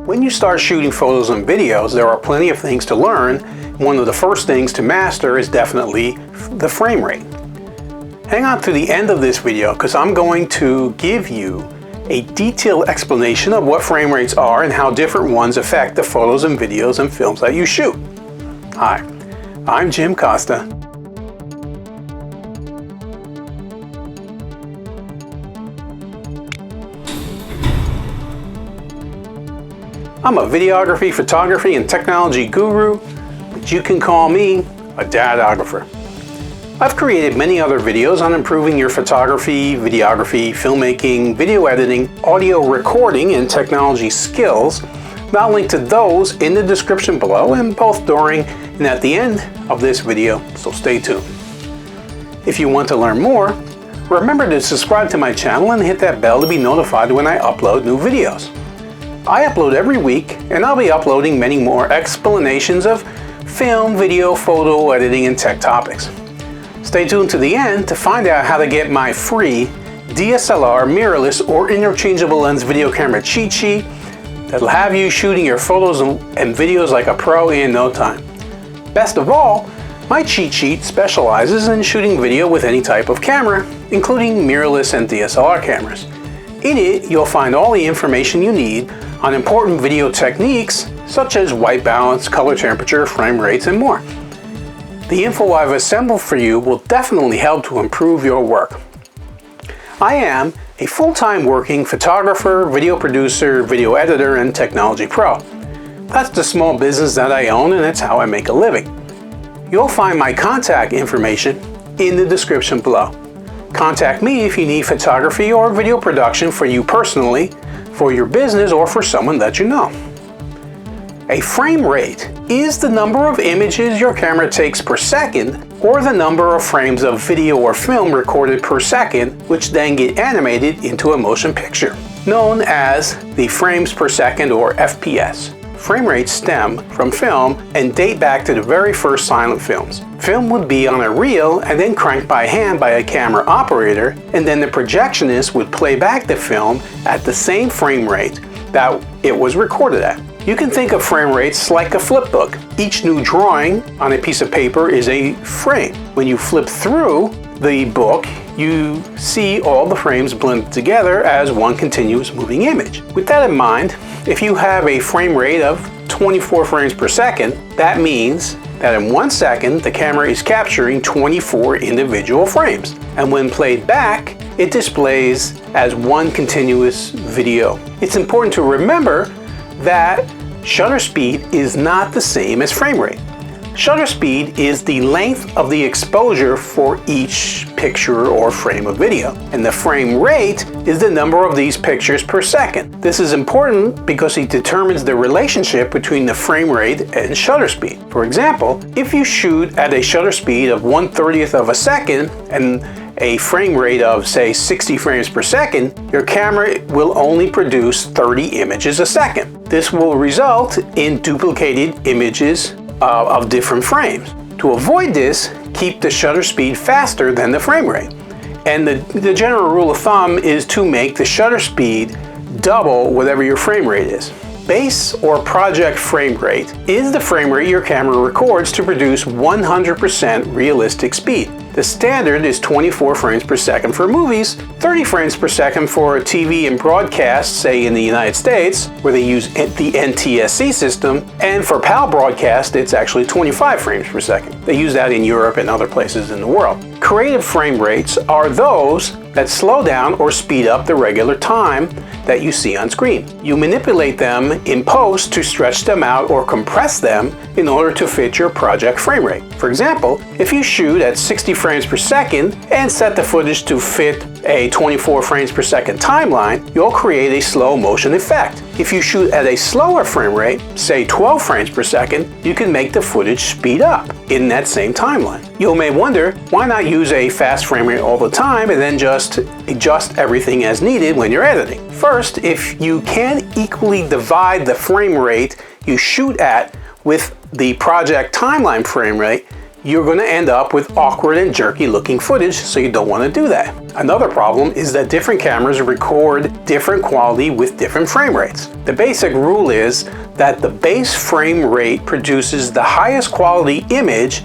When you start shooting photos and videos, there are plenty of things to learn. One of the first things to master is definitely the frame rate. Hang on to the end of this video because I'm going to give you a detailed explanation of what frame rates are and how different ones affect the photos and videos and films that you shoot. Hi, I'm Jim Costa. I'm a videography, photography, and technology guru, but you can call me a dadographer. I've created many other videos on improving your photography, videography, filmmaking, video editing, audio recording, and technology skills. I'll link to those in the description below and both during and at the end of this video, so stay tuned. If you want to learn more, remember to subscribe to my channel and hit that bell to be notified when I upload new videos. I upload every week, and I'll be uploading many more explanations of film, video, photo, editing, and tech topics. Stay tuned to the end to find out how to get my free DSLR, mirrorless, or interchangeable lens video camera cheat sheet that'll have you shooting your photos and videos like a pro in no time. Best of all, my cheat sheet specializes in shooting video with any type of camera, including mirrorless and DSLR cameras. In it, you'll find all the information you need on important video techniques such as white balance, color temperature, frame rates, and more. The info I've assembled for you will definitely help to improve your work. I am a full-time working photographer, video producer, video editor, and technology pro. That's the small business that I own, and that's how I make a living. You'll find my contact information in the description below. Contact me if you need photography or video production for you personally, for your business, or for someone that you know. A frame rate is the number of images your camera takes per second, or the number of frames of video or film recorded per second, which then get animated into a motion picture, known as the frames per second, or FPS. Frame rates stem from film and date back to the very first silent films. Film would be on a reel and then cranked by hand by a camera operator, and then the projectionist would play back the film at the same frame rate that it was recorded at. You can think of frame rates like a flip book. Each new drawing on a piece of paper is a frame. When you flip through the book, you see all the frames blended together as one continuous moving image. With that in mind, if you have a frame rate of 24 frames per second, that means that in 1 second, the camera is capturing 24 individual frames. And when played back, it displays as one continuous video. It's important to remember that shutter speed is not the same as frame rate. Shutter speed is the length of the exposure for each picture or frame of video, and the frame rate is the number of these pictures per second. This is important because it determines the relationship between the frame rate and shutter speed. For example, if you shoot at a shutter speed of 1/30th of a second and a frame rate of, say, 60 frames per second, your camera will only produce 30 images a second. This will result in duplicated images of different frames. To avoid this, keep the shutter speed faster than the frame rate. And the general rule of thumb is to make the shutter speed double whatever your frame rate is. Base or project frame rate is the frame rate your camera records to produce 100% realistic speed. The standard is 24 frames per second for movies, 30 frames per second for TV and broadcast, say in the United States, where they use the NTSC system, and for PAL broadcast, it's actually 25 frames per second. They use that in Europe and other places in the world. Creative frame rates are those that slow down or speed up the regular time that you see on screen. You manipulate them in post to stretch them out or compress them in order to fit your project frame rate. For example, if you shoot at 60 frames per second and set the footage to fit a 24 frames per second timeline, you'll create a slow motion effect. If you shoot at a slower frame rate, say 12 frames per second, you can make the footage speed up in that same timeline. You may wonder, why not use a fast frame rate all the time and then just adjust everything as needed when you're editing? First, if you can equally divide the frame rate you shoot at with the project timeline frame rate, you're going to end up with awkward and jerky looking footage, so you don't want to do that. Another problem is that different cameras record different quality with different frame rates. The basic rule is that the base frame rate produces the highest quality image,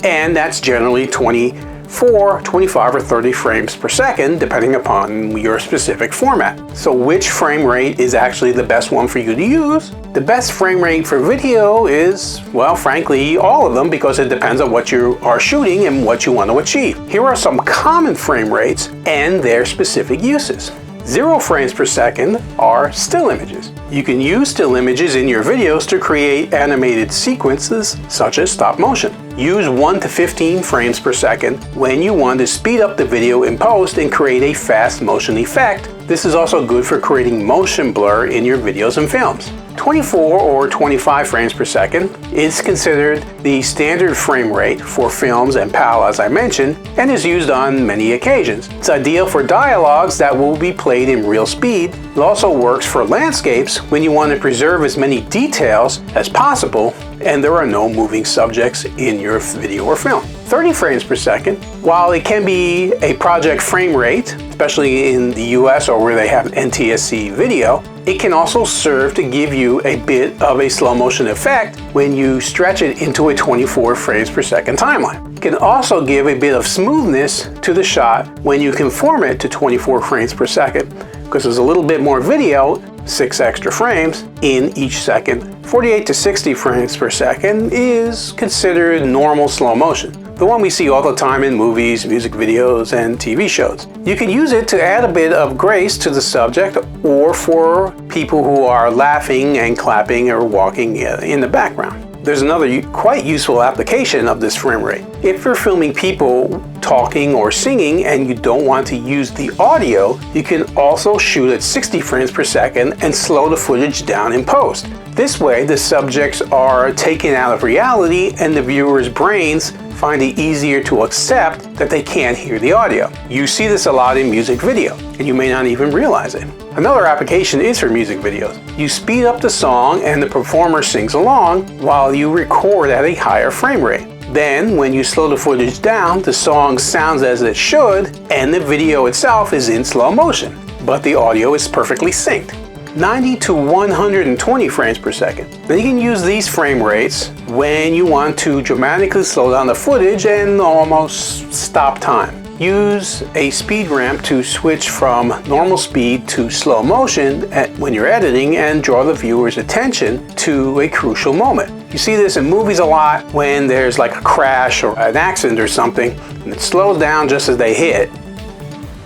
and that's generally 24, 25, or 30 frames per second, depending upon your specific format. So which frame rate is actually the best one for you to use? The best frame rate for video is, well, frankly, all of them, because it depends on what you are shooting and what you want to achieve. Here are some common frame rates and their specific uses. 0 frames per second are still images. You can use still images in your videos to create animated sequences such as stop motion. Use 1 to 15 frames per second when you want to speed up the video in post and create a fast motion effect. This is also good for creating motion blur in your videos and films. 24 or 25 frames per second is considered the standard frame rate for films and PAL, as I mentioned, and is used on many occasions. It's ideal for dialogues that will be played in real speed. It also works for landscapes when you want to preserve as many details as possible and there are no moving subjects in your video or film. 30 frames per second, while it can be a project frame rate, especially in the US or where they have NTSC video, it can also serve to give you a bit of a slow motion effect when you stretch it into a 24 frames per second timeline. It can also give a bit of smoothness to the shot when you conform it to 24 frames per second, because there's a little bit more video, 6 extra frames in each second. 48 to 60 frames per second is considered normal slow motion, the one we see all the time in movies, music videos, and TV shows. You can use it to add a bit of grace to the subject or for people who are laughing and clapping or walking in the background. There's another quite useful application of this frame rate. If you're filming people talking or singing and you don't want to use the audio, you can also shoot at 60 frames per second and slow the footage down in post. This way, the subjects are taken out of reality and the viewer's brains find it easier to accept that they can't hear the audio. You see this a lot in music video, and you may not even realize it. Another application is for music videos. You speed up the song and the performer sings along while you record at a higher frame rate. Then, when you slow the footage down, the song sounds as it should, and the video itself is in slow motion, but the audio is perfectly synced. 90 to 120 frames per second. Now you can use these frame rates when you want to dramatically slow down the footage and almost stop time. Use a speed ramp to switch from normal speed to slow motion when you're editing and draw the viewer's attention to a crucial moment. You see this in movies a lot when there's like a crash or an accident or something, and it slows down just as they hit.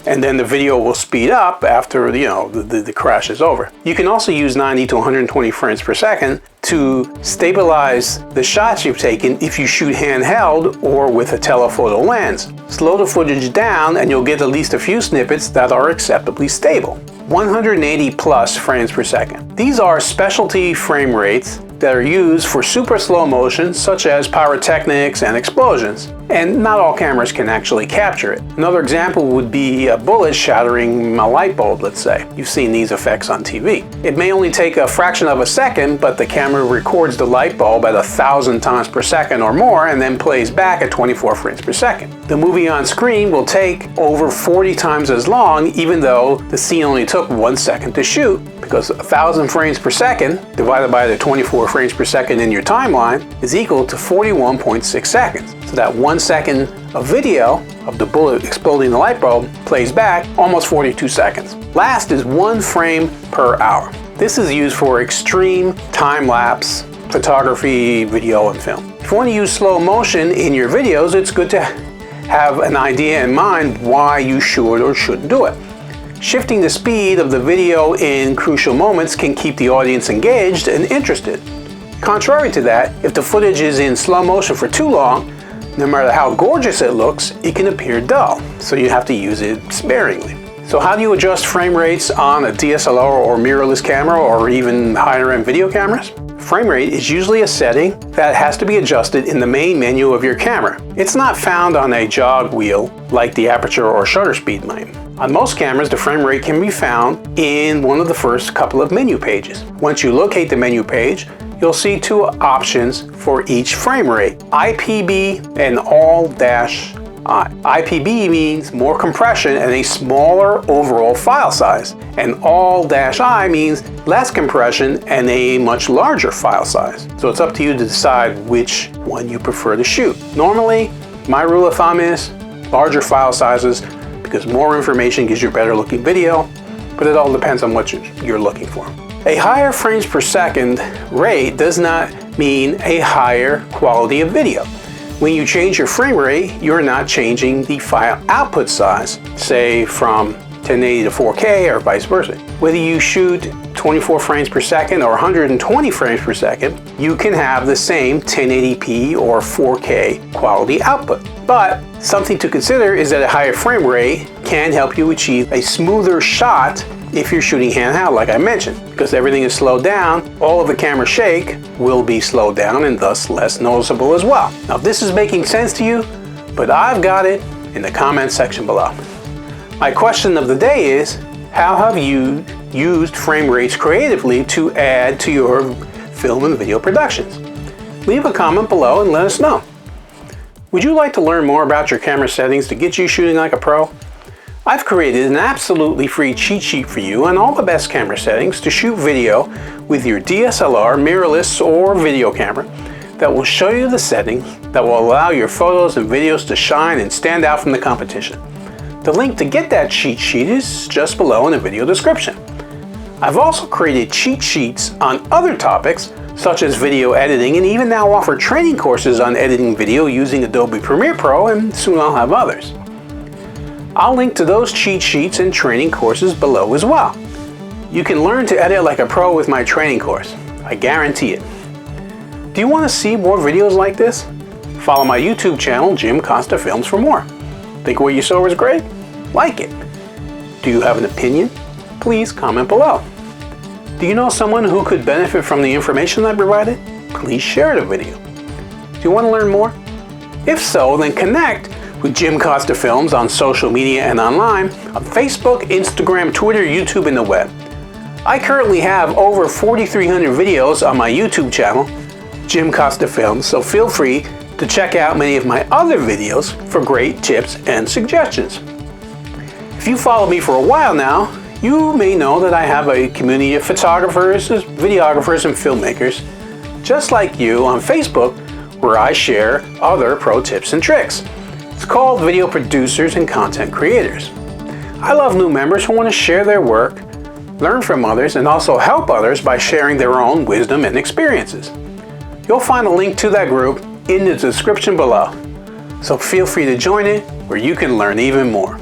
And then the video will speed up after the crash is over. You can also use 90 to 120 frames per second to stabilize the shots you've taken if you shoot handheld or with a telephoto lens. Slow the footage down and you'll get at least a few snippets that are acceptably stable. 180 plus frames per second. These are specialty frame rates that are used for super slow motion, such as pyrotechnics and explosions, and not all cameras can actually capture it. Another example would be a bullet shattering a light bulb, let's say. You've seen these effects on TV. It may only take a fraction of a second, but the camera records the light bulb at 1,000 times per second or more and then plays back at 24 frames per second. The movie on screen will take over 40 times as long, even though the scene only took 1 second to shoot, because 1,000 frames per second divided by the 24 frames per second in your timeline is equal to 41.6 seconds. So that 1 second of video of the bullet exploding the light bulb plays back almost 42 seconds. Last is 1 frame per hour. This is used for extreme time-lapse photography, video, and film. If you want to use slow motion in your videos, it's good to have an idea in mind why you should or shouldn't do it. Shifting the speed of the video in crucial moments can keep the audience engaged and interested. Contrary to that, if the footage is in slow motion for too long, no matter how gorgeous it looks, it can appear dull, so you have to use it sparingly. So how do you adjust frame rates on a DSLR or mirrorless camera or even higher-end video cameras? Frame rate is usually a setting that has to be adjusted in the main menu of your camera. It's not found on a jog wheel like the aperture or shutter speed lane. On most cameras, the frame rate can be found in one of the first couple of menu pages. Once you locate the menu page, you'll see two options for each frame rate, IPB and All-I. IPB means more compression and a smaller overall file size, and All-I means less compression and a much larger file size. So it's up to you to decide which one you prefer to shoot. Normally, my rule of thumb is larger file sizes because more information gives you a better looking video, but it all depends on what you're looking for. A higher frames per second rate does not mean a higher quality of video. When you change your frame rate, you're not changing the file output size, say from 1080 to 4K or vice versa. Whether you shoot 24 frames per second or 120 frames per second, you can have the same 1080p or 4K quality output. But something to consider is that a higher frame rate can help you achieve a smoother shot if you're shooting handheld, like I mentioned. Because everything is slowed down, all of the camera shake will be slowed down and thus less noticeable as well. Now, if this is making sense to you, but I've got it in the comment section below. My question of the day is, how have you used frame rates creatively to add to your film and video productions? Leave a comment below and let us know. Would you like to learn more about your camera settings to get you shooting like a pro? I've created an absolutely free cheat sheet for you on all the best camera settings to shoot video with your DSLR, mirrorless, or video camera that will show you the settings that will allow your photos and videos to shine and stand out from the competition. The link to get that cheat sheet is just below in the video description. I've also created cheat sheets on other topics such as video editing, and even now offer training courses on editing video using Adobe Premiere Pro, and soon I'll have others. I'll link to those cheat sheets and training courses below as well. You can learn to edit like a pro with my training course. I guarantee it. Do you want to see more videos like this? Follow my YouTube channel, Jim Costa Films, for more. Think what you saw was great? Like it. Do you have an opinion? Please comment below. Do you know someone who could benefit from the information I provided? Please share the video. Do you want to learn more? If so, then connect with Jim Costa Films on social media and online on Facebook, Instagram, Twitter, YouTube, and the web. I currently have over 4,300 videos on my YouTube channel, Jim Costa Films, so feel free to check out many of my other videos for great tips and suggestions. If you follow me for a while now, you may know that I have a community of photographers, videographers, and filmmakers just like you on Facebook, where I share other pro tips and tricks. It's called Video Producers and Content Creators. I love new members who want to share their work, learn from others, and also help others by sharing their own wisdom and experiences. You'll find a link to that group in the description below, so feel free to join it where you can learn even more.